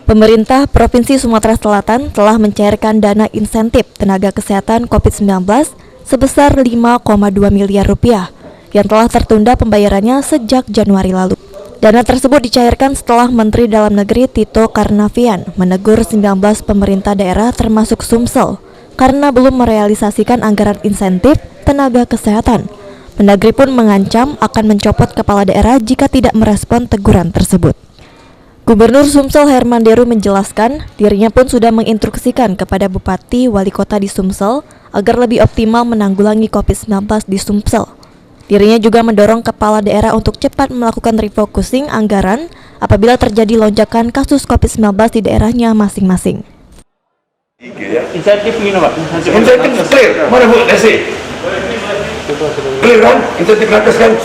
Pemerintah Provinsi Sumatera Selatan telah mencairkan dana insentif tenaga kesehatan COVID-19 sebesar 5,2 miliar rupiah yang telah tertunda pembayarannya sejak Januari lalu. Dana tersebut dicairkan setelah Menteri Dalam Negeri Tito Karnavian menegur 19 pemerintah daerah termasuk Sumsel karena belum merealisasikan anggaran insentif tenaga kesehatan. Mendagri pun mengancam akan mencopot kepala daerah jika tidak merespon teguran tersebut. Gubernur Sumsel Herman Deru menjelaskan dirinya pun sudah menginstruksikan kepada Bupati Wali Kota di Sumsel agar lebih optimal menanggulangi COVID-19 di Sumsel. Dirinya juga mendorong kepala daerah untuk cepat melakukan refocusing anggaran apabila terjadi lonjakan kasus COVID-19 di daerahnya masing-masing. Insentif ini Pak? Insentif clear, mana Bu Desi? Clear kan? Insentif nakes kan?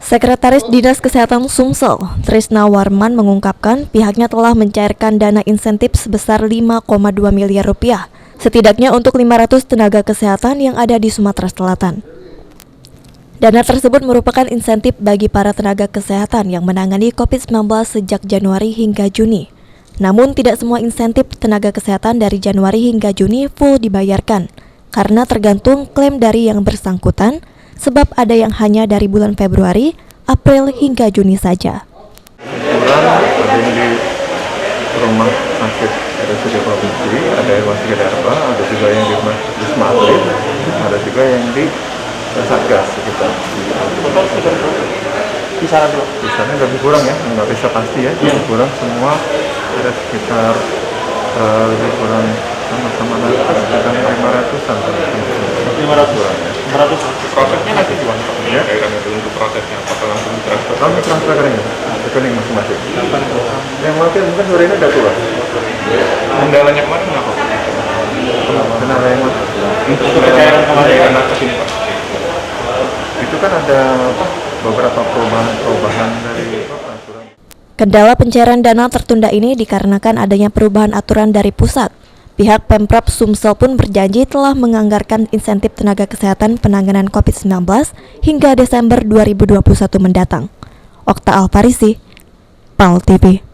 Sekretaris Dinas Kesehatan Sumsel, Trisna Warman mengungkapkan pihaknya telah mencairkan dana insentif sebesar 5,2 miliar rupiah, setidaknya untuk 500 tenaga kesehatan yang ada di Sumatera Selatan. Dana tersebut merupakan insentif bagi para tenaga kesehatan yang menangani COVID-19 sejak Januari hingga Juni. Namun tidak semua insentif tenaga kesehatan dari Januari hingga Juni full dibayarkan, karena tergantung klaim dari yang bersangkutan, sebab ada yang hanya dari bulan Februari, April hingga Juni saja. Ada yang di rumah sakit RSUD Provinsi, ada yang masih di RPA, ada juga yang di Wisma Atlet, ada juga yang di Satgas sekitar. Kisarannya lebih kurang ya, nggak bisa pasti ya, lebih kurang semua ada sekitar lebih kurang sama-sama sekitar 500-an. 500. Prosesnya nanti gimana Pak? Ya, daerahnya dulu untuk prosesnya, apakah langsung ditransfer? Langsung transfer ke rekening masing-masing. Yang mungkin sore ini ada keluar. Kendalanya kemarin kenapa Pak? Kendala yang mana? Untuk pencairan kemarin nakes ini Pak? Itu kan ada beberapa perubahan dari aturan. Kendala pencairan dana tertunda ini dikarenakan adanya perubahan aturan dari pusat. Pihak Pemprov Sumsel pun berjanji telah menganggarkan insentif tenaga kesehatan penanganan COVID-19 hingga Desember 2021 mendatang. Okta Alfarisi, PAL TV.